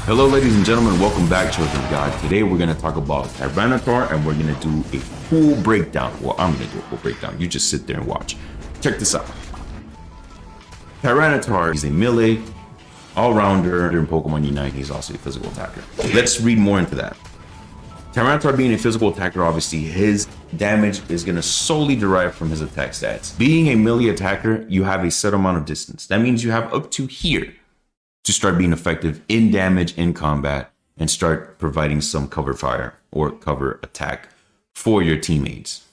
Hello ladies and gentlemen, welcome back Children of God. Today we're going to talk about Tyranitar and we're going to do a full breakdown. Well, I'm going to do a full breakdown. You just sit there and watch. Check this out. Tyranitar is a melee all-rounder in Pokemon Unite. He's also a physical attacker. Let's read more into that. Tyranitar being a physical attacker, obviously his damage is going to solely derive from his attack stats. Being a melee attacker, you have a set amount of distance. That means you have up to here to start being effective in damage in combat and start providing some cover fire or cover attack for your teammates.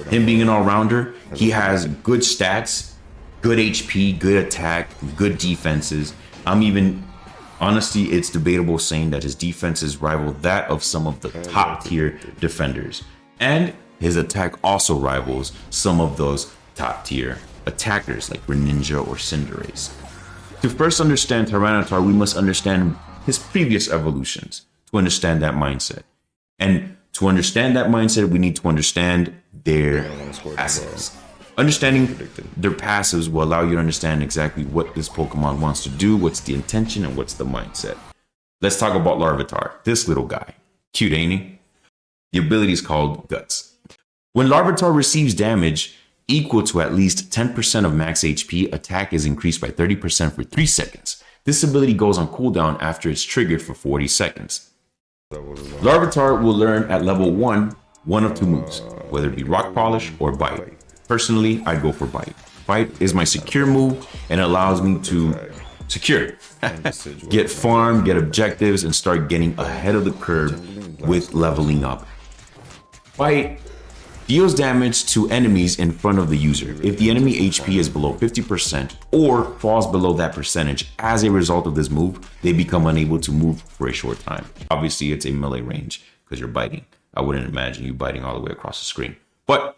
Him being an all-rounder, he has good stats, good HP, good attack, good defenses. Honestly, it's debatable saying that his defenses rival that of some of the top tier defenders. And his attack also rivals some of those top tier attackers like Greninja or Cinderace. To first understand Tyranitar, we must understand his previous evolutions to understand that mindset. And to understand that mindset, we need to understand their passives. Understanding their passives will allow you to understand exactly what this Pokemon wants to do, what's the intention, and what's the mindset. Let's talk about Larvitar, this little guy. Cute, ain't he? The ability is called Guts. When Larvitar receives damage equal to at least 10% of max HP, attack is increased by 30% for 3 seconds. This ability goes on cooldown after it's triggered for 40 seconds. Larvitar will learn at level 1 one of two moves, whether it be Rock Polish or Bite. Personally, I'd go for Bite. Bite is my secure move and allows me to secure, get farm, get objectives, and start getting ahead of the curve with leveling up. Bite deals damage to enemies in front of the user. If the enemy HP is below 50% or falls below that percentage as a result of this move, they become unable to move for a short time. Obviously, it's a melee range because you're biting. I wouldn't imagine you biting all the way across the screen, but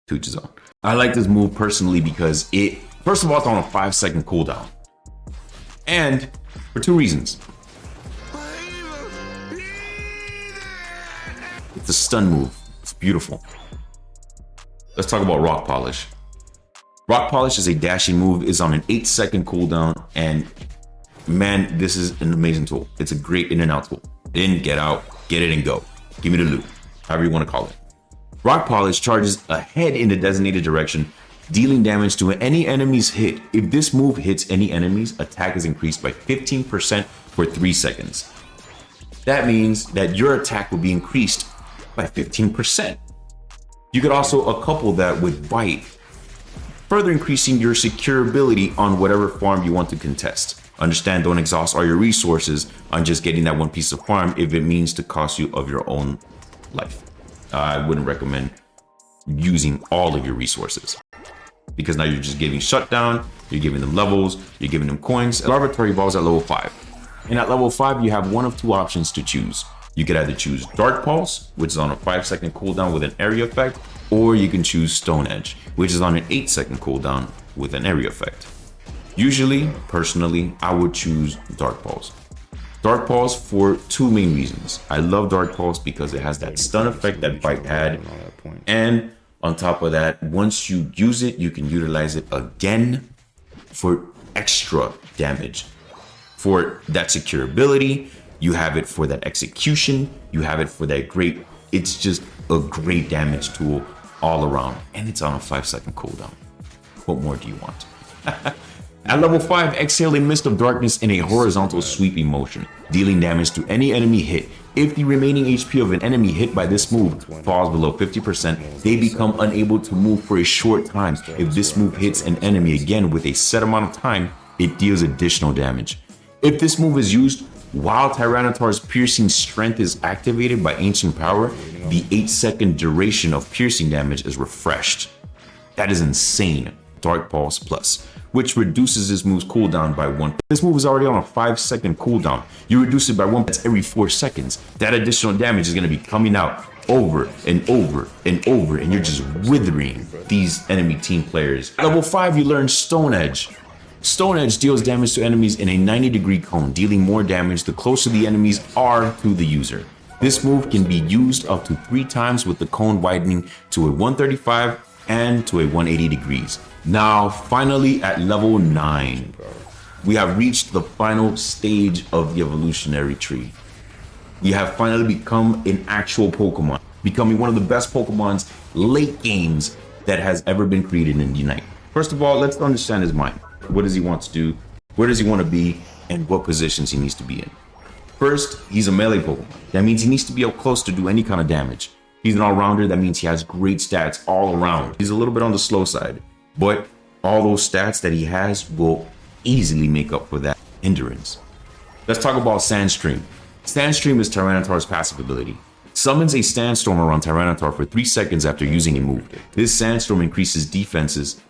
to each his own. I like this move personally because first of all, it's on a 5-second cooldown. And for 2 reasons. It's a stun move. It's beautiful. Let's talk about Rock Polish. Rock Polish is a dashing move, is on an 8-second cooldown, and man, this is an amazing tool. It's a great in and out tool. In, get out, get it and go. Give me the loot, however you want to call it. Rock Polish charges ahead in the designated direction, dealing damage to any enemy's hit. If this move hits any enemies, attack is increased by 15% for 3 seconds. That means that your attack will be increased by 15%. You could also couple that with Bite, further increasing your secure ability on whatever farm you want to contest. Understand, don't exhaust all your resources on just getting that one piece of farm if it means to cost you of your own life. I wouldn't recommend using all of your resources because now you're just giving shutdown, you're giving them levels, you're giving them coins. Larvitar evolves at level 5. And at level 5, you have one of 2 options to choose. You could either choose Dark Pulse, which is on a 5-second cooldown with an area effect, or you can choose Stone Edge, which is on an 8-second cooldown with an area effect. Usually, personally, I would choose Dark Pulse. Dark Pulse for 2 main reasons. I love Dark Pulse because it has that stun effect that Bite had, and on top of that, once you use it, you can utilize it again for extra damage. For that secure ability, you have it for that execution, you have it for that it's just a great damage tool all around. And it's on a 5-second cooldown. What more do you want? At level 5, exhale a mist of darkness in a horizontal sweeping motion, dealing damage to any enemy hit. If the remaining HP of an enemy hit by this move falls below 50%, they become unable to move for a short time. If this move hits an enemy again with a set amount of time, it deals additional damage. If this move is used while Tyranitar's piercing strength is activated by ancient power, the 8-second duration of piercing damage is refreshed. That is insane. Dark Pulse Plus, which reduces this move's cooldown by 1. This move is already on a 5-second cooldown. You reduce it by 1, that's every 4 seconds. That additional damage is going to be coming out over and over and over, and you're just withering these enemy team players. At level 5, you learn Stone Edge. Stone Edge deals damage to enemies in a 90-degree cone, dealing more damage the closer the enemies are to the user. This move can be used up to 3 times with the cone widening to a 135 and to a 180 degrees. Now, finally, at level 9, we have reached the final stage of the evolutionary tree. We have finally become an actual Pokemon, becoming one of the best Pokemons late games that has ever been created in Unite. First of all, let's understand his mind. What does he want to do? Where does he want to be? And what positions he needs to be in. First, he's a melee Pokemon. That means he needs to be up close to do any kind of damage. He's an all-rounder. That means he has great stats all around. He's a little bit on the slow side, but all those stats that he has will easily make up for that hindrance. Let's talk about Sandstream. Sandstream is Tyranitar's passive ability. Summons a sandstorm around Tyranitar for 3 seconds after using a move. This sandstorm increases defenses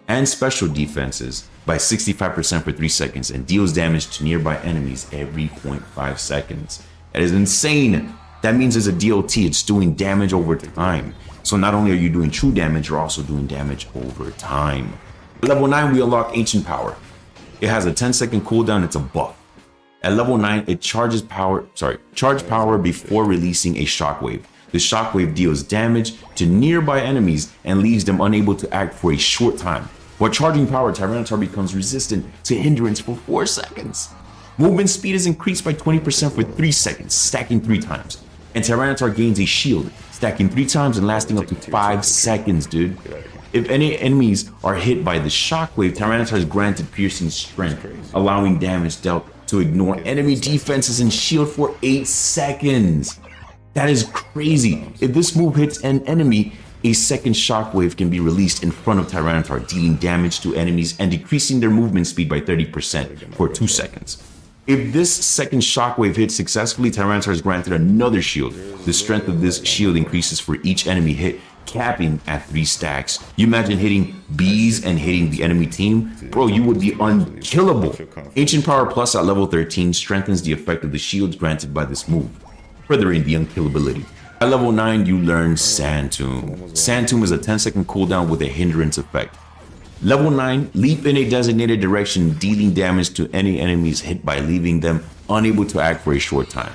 and special defenses by 65% for 3 seconds and deals damage to nearby enemies every 0.5 seconds. That is insane. That means as a DOT, it's doing damage over time. So not only are you doing true damage, you're also doing damage over time. At level 9, we unlock Ancient Power. It has a 10-second cooldown. It's a buff. At level 9, it charge power before releasing a shockwave. The shockwave deals damage to nearby enemies and leaves them unable to act for a short time. While charging power, Tyranitar becomes resistant to hindrance for 4 seconds. Movement speed is increased by 20% for 3 seconds, stacking 3 times. And Tyranitar gains a shield, stacking 3 times and lasting up to 5 seconds, dude. If any enemies are hit by the shockwave, Tyranitar is granted piercing strength, allowing damage dealt to ignore enemy defenses and shield for 8 seconds. That is crazy. If this move hits an enemy, a second shockwave can be released in front of Tyranitar, dealing damage to enemies and decreasing their movement speed by 30% for 2 seconds. If this second shockwave hits successfully, Tyranitar is granted another shield. The strength of this shield increases for each enemy hit, capping at 3 stacks. You imagine hitting bees and hitting the enemy team? Bro, you would be unkillable. Ancient Power Plus at level 13 strengthens the effect of the shields granted by this move, furthering the unkillability. At level 9, you learn Sand Tomb. Sand Tomb is a 10-second cooldown with a hindrance effect. Level 9, leap in a designated direction, dealing damage to any enemies hit by leaving them unable to act for a short time.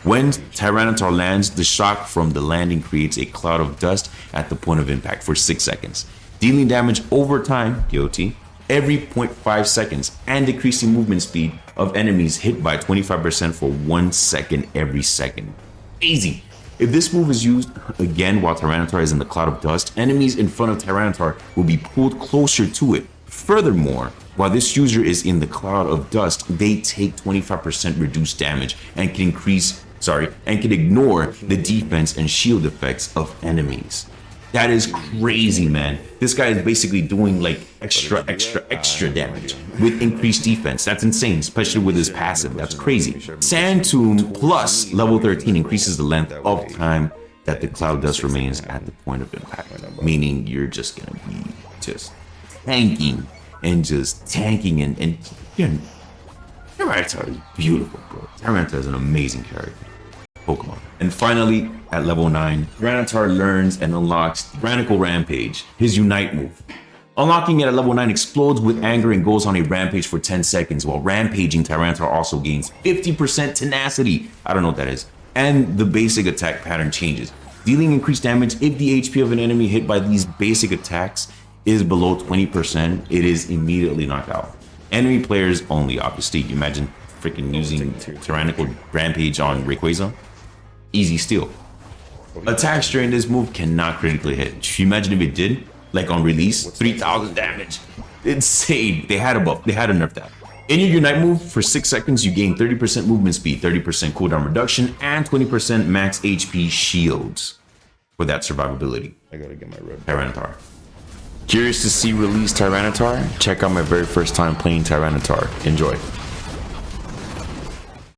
When Tyranitar lands, the shock from the landing creates a cloud of dust at the point of impact for 6 seconds, dealing damage over time, DOT, every 0.5 seconds and decreasing movement speed of enemies hit by 25% for 1 second every second. Easy. If this move is used again while Tyranitar is in the cloud of dust, enemies in front of Tyranitar will be pulled closer to it. Furthermore, while this user is in the cloud of dust, they take 25% reduced damage and can ignore the defense and shield effects of enemies. That is crazy, man. This guy is basically doing like extra damage with increased defense. That's insane, especially with his passive. That's crazy. Sand Tomb plus level 13 increases the length of time that the cloud dust remains at the point of impact, meaning you're just gonna be just tanking and Tyranitar is beautiful, bro. Tyranitar is an amazing character. Pokemon. And finally, at level 9, Tyranitar learns and unlocks Tyrannical Rampage, his Unite move. Unlocking it at level 9 explodes with anger and goes on a rampage for 10 seconds, while rampaging Tyranitar also gains 50% tenacity. I don't know what that is. And the basic attack pattern changes, dealing increased damage if the HP of an enemy hit by these basic attacks is below 20%, it is immediately knocked out. Enemy players only, obviously. You imagine freaking using Tyrannical Rampage on Rayquaza? Easy steal. Attacks during this move cannot critically hit. You imagine if it did, like on release, 3,000 damage. Insane. They had a buff. They had to nerf that. In your Unite move, for 6 seconds, you gain 30% movement speed, 30% cooldown reduction, and 20% max HP shields for that survivability. I gotta get my red Tyranitar. Curious to see release Tyranitar? Check out my very first time playing Tyranitar. Enjoy.